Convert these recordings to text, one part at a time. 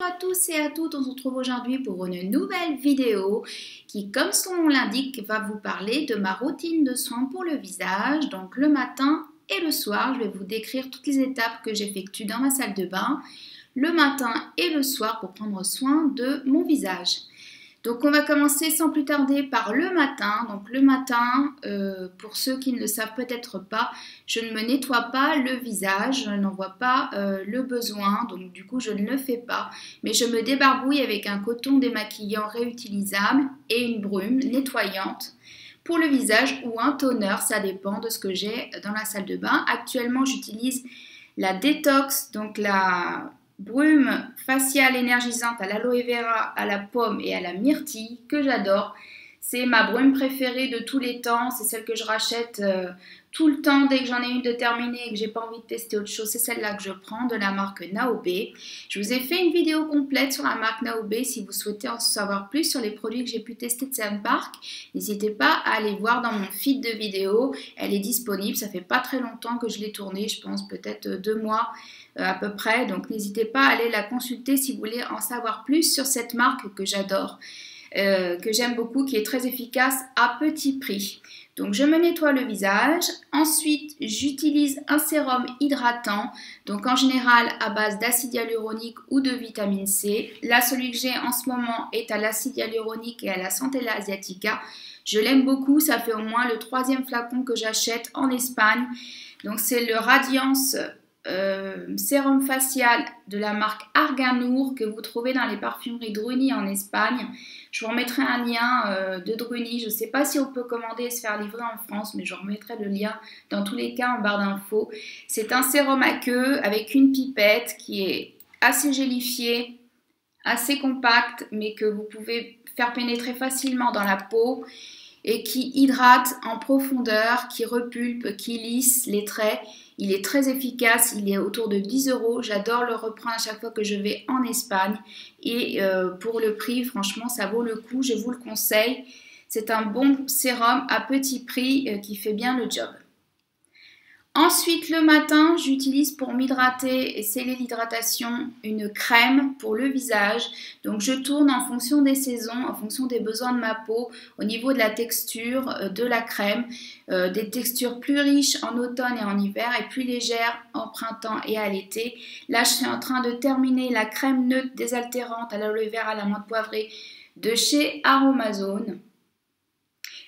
à tous et à toutes, on se retrouve aujourd'hui pour une nouvelle vidéo qui, comme son nom l'indique, va vous parler de ma routine de soins pour le visage. Donc le matin et le soir, je vais vous décrire toutes les étapes que j'effectue dans ma salle de bain, le matin et le soir pour prendre soin de mon visage. Donc on va commencer sans plus tarder par le matin. Donc le matin, pour ceux qui ne le savent peut-être pas, je ne me nettoie pas le visage, je n'en vois pas le besoin, donc du coup je ne le fais pas. Mais je me débarbouille avec un coton démaquillant réutilisable et une brume nettoyante pour le visage ou un toner, ça dépend de ce que j'ai dans la salle de bain. Actuellement j'utilise la Détox, donc la brume faciale énergisante à l'aloe vera, à la pomme et à la myrtille que j'adore. C'est ma brume préférée de tous les temps, c'est celle que je rachète tout le temps dès que j'en ai une de terminée et que j'ai pas envie de tester autre chose. C'est celle-là que je prends de la marque Naobe. Je vous ai fait une vidéo complète sur la marque Naobe si vous souhaitez en savoir plus sur les produits que j'ai pu tester de cette marque. N'hésitez pas à aller voir dans mon feed de vidéos, elle est disponible, ça fait pas très longtemps que je l'ai tournée, je pense peut-être 2 mois à peu près, donc n'hésitez pas à aller la consulter si vous voulez en savoir plus sur cette marque que j'adore, que j'aime beaucoup, qui est très efficace à petit prix. Donc je me nettoie le visage, ensuite j'utilise un sérum hydratant, donc en général à base d'acide hyaluronique ou de vitamine C. Là celui que j'ai en ce moment est à l'acide hyaluronique et à la Centella asiatica. Je l'aime beaucoup, ça fait au moins le 3e flacon que j'achète en Espagne. Donc c'est le Radiance sérum facial de la marque Arganour que vous trouvez dans les parfumeries Druni en Espagne. Je vous remettrai un lien de Druni. Je ne sais pas si on peut commander et se faire livrer en France, mais je vous remettrai le lien dans tous les cas en barre d'infos. C'est un sérum à queue avec une pipette qui est assez gélifié, assez compact, mais que vous pouvez faire pénétrer facilement dans la peau et qui hydrate en profondeur, qui repulpe, qui lisse les traits. Il est très efficace, il est autour de 10 €. J'adore le reprendre à chaque fois que je vais en Espagne. Et pour le prix, franchement, ça vaut le coup, je vous le conseille. C'est un bon sérum à petit prix qui fait bien le job. Ensuite, le matin, j'utilise pour m'hydrater et sceller l'hydratation une crème pour le visage. Donc, je tourne en fonction des saisons, en fonction des besoins de ma peau, au niveau de la texture de la crème. Des textures plus riches en automne et en hiver et plus légères en printemps et à l'été. Là, je suis en train de terminer la crème neutre désaltérante à l'aloe vera, à la menthe poivrée de chez Aromazone,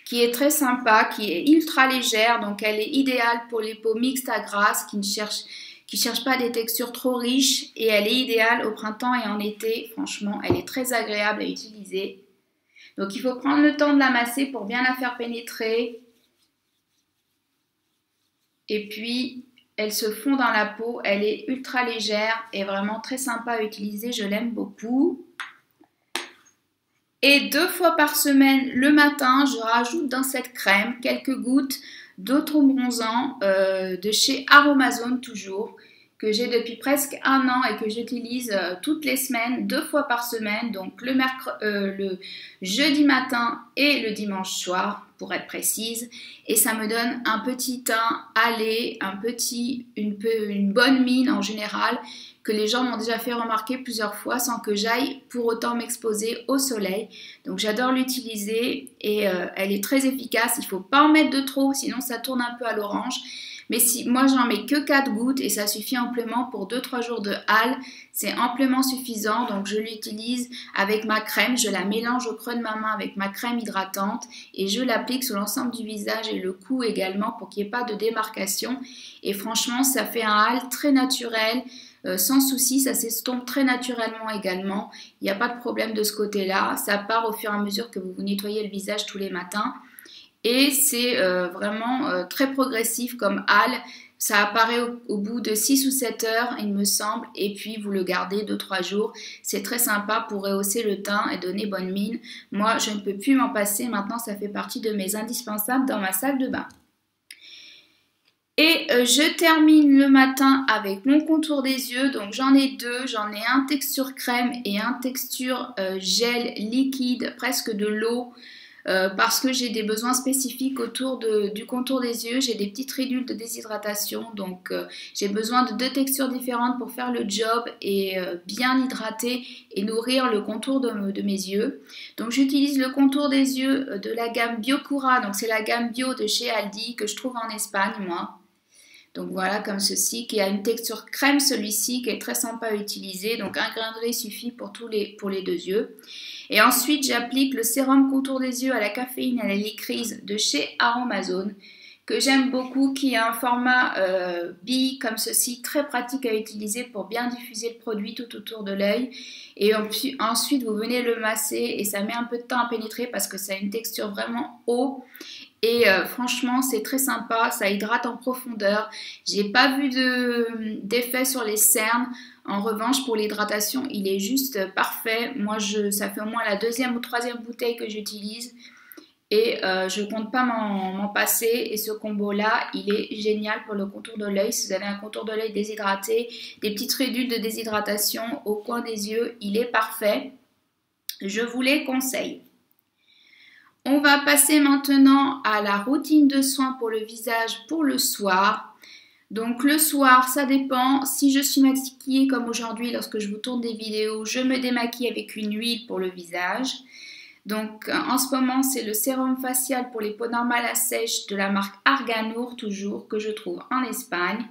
qui est très sympa, qui est ultra légère, donc elle est idéale pour les peaux mixtes à grasses qui ne cherchent pas des textures trop riches, et elle est idéale au printemps et en été. Franchement, elle est très agréable à utiliser. Donc il faut prendre le temps de la masser pour bien la faire pénétrer. Et puis, elle se fond dans la peau, elle est ultra légère et vraiment très sympa à utiliser, je l'aime beaucoup. Et 2 fois par semaine, le matin, je rajoute dans cette crème quelques gouttes d'auto-bronzant de chez Aromazone toujours, que j'ai depuis presque 1 an et que j'utilise toutes les semaines, 2 fois par semaine, donc le jeudi matin et le dimanche soir, pour être précise. Et ça me donne un petit teint allé, une bonne mine en général, que les gens m'ont déjà fait remarquer plusieurs fois sans que j'aille pour autant m'exposer au soleil. Donc j'adore l'utiliser et elle est très efficace. Il ne faut pas en mettre de trop, sinon ça tourne un peu à l'orange. Mais si moi j'en mets que 4 gouttes et ça suffit amplement pour 2-3 jours de hâle, c'est amplement suffisant. Donc je l'utilise avec ma crème, je la mélange au creux de ma main avec ma crème hydratante et je l'applique sur l'ensemble du visage et le cou également pour qu'il n'y ait pas de démarcation. Et franchement ça fait un hâle très naturel. Sans souci, ça s'estompe très naturellement également. Il n'y a pas de problème de ce côté-là. Ça part au fur et à mesure que vous vous nettoyez le visage tous les matins. Et c'est vraiment très progressif comme hâle. Ça apparaît au bout de 6 ou 7 heures, il me semble. Et puis, vous le gardez 2-3 jours. C'est très sympa pour rehausser le teint et donner bonne mine. Moi, je ne peux plus m'en passer. Maintenant, ça fait partie de mes indispensables dans ma salle de bain. Et je termine le matin avec mon contour des yeux. Donc j'en ai 2, j'en ai un texture crème et un texture gel liquide, presque de l'eau. parce que j'ai des besoins spécifiques autour du contour des yeux. J'ai des petites ridules de déshydratation, donc j'ai besoin de 2 textures différentes pour faire le job et bien hydrater et nourrir le contour de mes yeux. Donc j'utilise le contour des yeux de la gamme Biocura, donc c'est la gamme bio de chez Aldi que je trouve en Espagne moi. Donc voilà, comme ceci, qui a une texture crème celui-ci, qui est très sympa à utiliser. Donc un grain de riz suffit pour les 2 yeux. Et ensuite, j'applique le sérum contour des yeux à la caféine et à la lycrise de chez Aromazone, que j'aime beaucoup, qui a un format bille comme ceci, très pratique à utiliser pour bien diffuser le produit tout autour de l'œil. Et ensuite, vous venez le masser et ça met un peu de temps à pénétrer parce que ça a une texture vraiment eau. Et franchement, c'est très sympa, ça hydrate en profondeur. J'ai pas vu d'effet sur les cernes. En revanche, pour l'hydratation, il est juste parfait. Moi, ça fait au moins la 2e ou 3e bouteille que j'utilise. Et je ne compte pas m'en passer. Et ce combo-là, il est génial pour le contour de l'œil. Si vous avez un contour de l'œil déshydraté, des petites ridules de déshydratation au coin des yeux, il est parfait. Je vous les conseille. On va passer maintenant à la routine de soins pour le visage pour le soir. Donc le soir, ça dépend. Si je suis maquillée comme aujourd'hui, lorsque je vous tourne des vidéos, je me démaquille avec une huile pour le visage. Donc en ce moment, c'est le sérum facial pour les peaux normales à sèche de la marque Arganour, toujours, que je trouve en Espagne.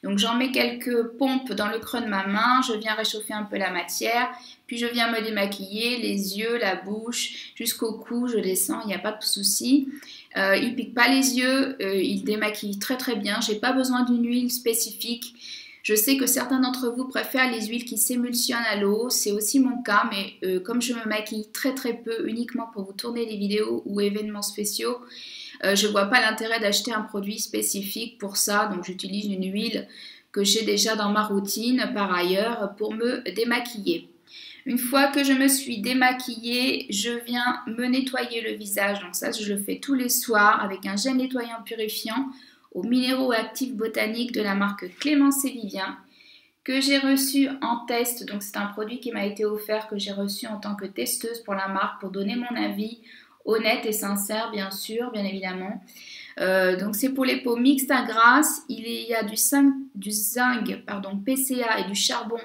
Donc j'en mets quelques pompes dans le creux de ma main, je viens réchauffer un peu la matière, puis je viens me démaquiller, les yeux, la bouche, jusqu'au cou, je descends, il n'y a pas de souci. Il ne pique pas les yeux, il démaquille très très bien, j'ai pas besoin d'une huile spécifique. Je sais que certains d'entre vous préfèrent les huiles qui s'émulsionnent à l'eau, c'est aussi mon cas, mais comme je me maquille très très peu, uniquement pour vous tourner des vidéos ou événements spéciaux, je ne vois pas l'intérêt d'acheter un produit spécifique pour ça, donc j'utilise une huile que j'ai déjà dans ma routine par ailleurs pour me démaquiller. Une fois que je me suis démaquillée, je viens me nettoyer le visage, donc ça je le fais tous les soirs avec un gel nettoyant purifiant aux minéraux actifs botaniques de la marque Clémence et Vivien que j'ai reçu en test. Donc c'est un produit qui m'a été offert, que j'ai reçu en tant que testeuse pour la marque pour donner mon avis honnête et sincère bien sûr, bien évidemment. Donc c'est pour les peaux mixtes à grasses. Il y a du zinc, PCA et du charbon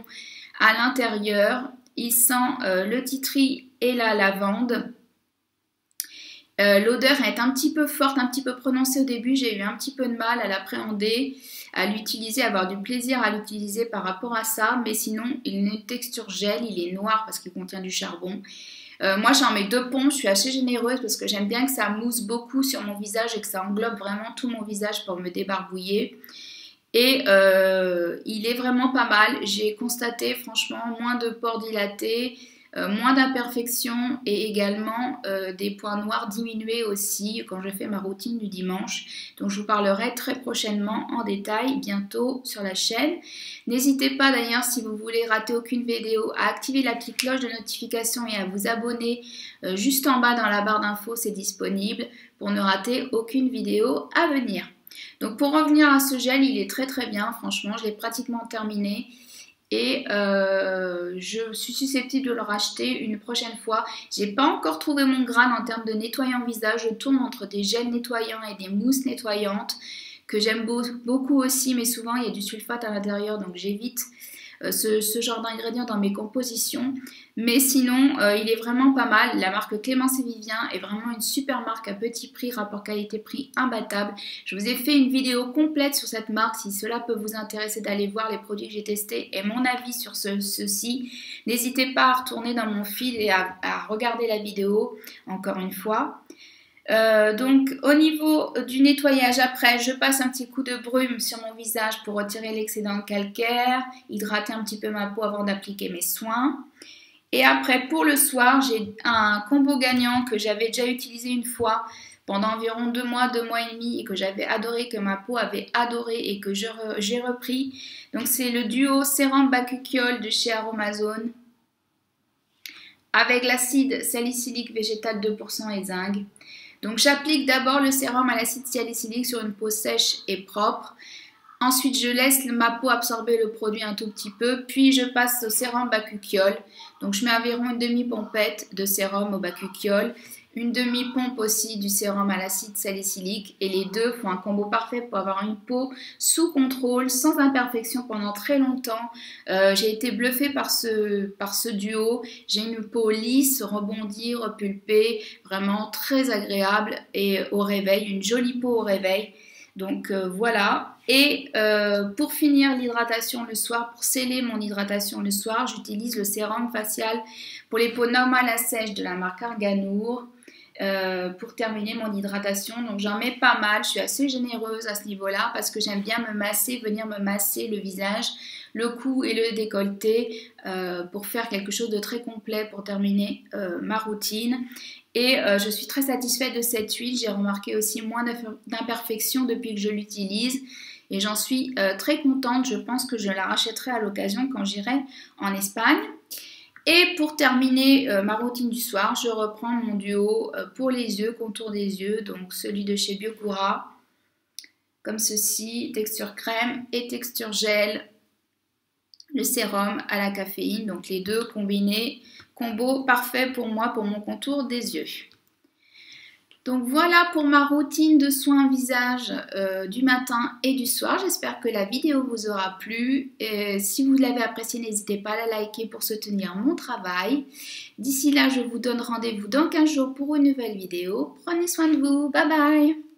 à l'intérieur. Il sent le titri et la lavande. L'odeur est un petit peu forte, un petit peu prononcée au début. J'ai eu un petit peu de mal à l'appréhender, à l'utiliser, à avoir du plaisir à l'utiliser par rapport à ça. Mais sinon, il a une texture gel, il est noir parce qu'il contient du charbon. Moi, j'en mets 2 pompes, je suis assez généreuse parce que j'aime bien que ça mousse beaucoup sur mon visage et que ça englobe vraiment tout mon visage pour me débarbouiller. Et il est vraiment pas mal. J'ai constaté franchement moins de pores dilatés, moins d'imperfections et également des points noirs diminués aussi quand je fais ma routine du dimanche. Donc je vous parlerai très prochainement en détail bientôt sur la chaîne. N'hésitez pas d'ailleurs, si vous voulez rater aucune vidéo, à activer la petite cloche de notification et à vous abonner juste en bas dans la barre d'infos, c'est disponible pour ne rater aucune vidéo à venir. Donc pour revenir à ce gel, il est très très bien, franchement, je l'ai pratiquement terminé. Et je suis susceptible de le racheter une prochaine fois. J'ai pas encore trouvé mon grade en termes de nettoyant visage. Je tourne entre des gels nettoyants et des mousses nettoyantes que j'aime beaucoup aussi, mais souvent il y a du sulfate à l'intérieur, donc j'évite ce genre d'ingrédients dans mes compositions. Mais sinon, il est vraiment pas mal. La marque Clémence et Vivien est vraiment une super marque à petit prix, rapport qualité-prix imbattable. Je vous ai fait une vidéo complète sur cette marque. Si cela peut vous intéresser d'aller voir les produits que j'ai testés et mon avis sur ceux-ci, n'hésitez pas à retourner dans mon feed et à regarder la vidéo encore une fois. Donc au niveau du nettoyage, après je passe un petit coup de brume sur mon visage pour retirer l'excédent calcaire, hydrater un petit peu ma peau avant d'appliquer mes soins. Et après pour le soir, j'ai un combo gagnant que j'avais déjà utilisé une fois pendant environ 2 mois, 2 mois et demi, et que j'avais adoré, que ma peau avait adoré et que j'ai repris. Donc c'est le duo sérum bakuchiol de chez Aromazone avec l'acide salicylique végétal 2% et zinc. Donc j'applique d'abord le sérum à l'acide salicylique sur une peau sèche et propre. Ensuite je laisse ma peau absorber le produit un tout petit peu, puis je passe au sérum bakuchiol. Donc je mets environ une demi-pompette de sérum au bakuchiol une demi-pompe aussi du sérum à l'acide salicylique et les deux font un combo parfait pour avoir une peau sous contrôle, sans imperfection pendant très longtemps. J'ai été bluffée par ce duo. J'ai une peau lisse, rebondie, repulpée, vraiment très agréable et au réveil, une jolie peau au réveil. Donc voilà. Et pour finir l'hydratation le soir, pour sceller mon hydratation le soir, j'utilise le sérum facial pour les peaux normales à sèche de la marque Arganour. Pour terminer mon hydratation, donc j'en mets pas mal, je suis assez généreuse à ce niveau-là parce que j'aime bien me masser, venir me masser le visage, le cou et le décolleté pour faire quelque chose de très complet pour terminer ma routine. Et je suis très satisfaite de cette huile, j'ai remarqué aussi moins d'imperfections depuis que je l'utilise et j'en suis très contente. Je pense que je la rachèterai à l'occasion quand j'irai en Espagne. Et pour terminer ma routine du soir, je reprends mon duo pour les yeux, contour des yeux, donc celui de chez Biokura, comme ceci, texture crème et texture gel, le sérum à la caféine, donc les deux combinés, combo parfait pour moi pour mon contour des yeux. Donc voilà pour ma routine de soins visage du matin et du soir. J'espère que la vidéo vous aura plu. Et si vous l'avez appréciée, n'hésitez pas à la liker pour soutenir mon travail. D'ici là, je vous donne rendez-vous dans 15 jours pour une nouvelle vidéo. Prenez soin de vous. Bye bye!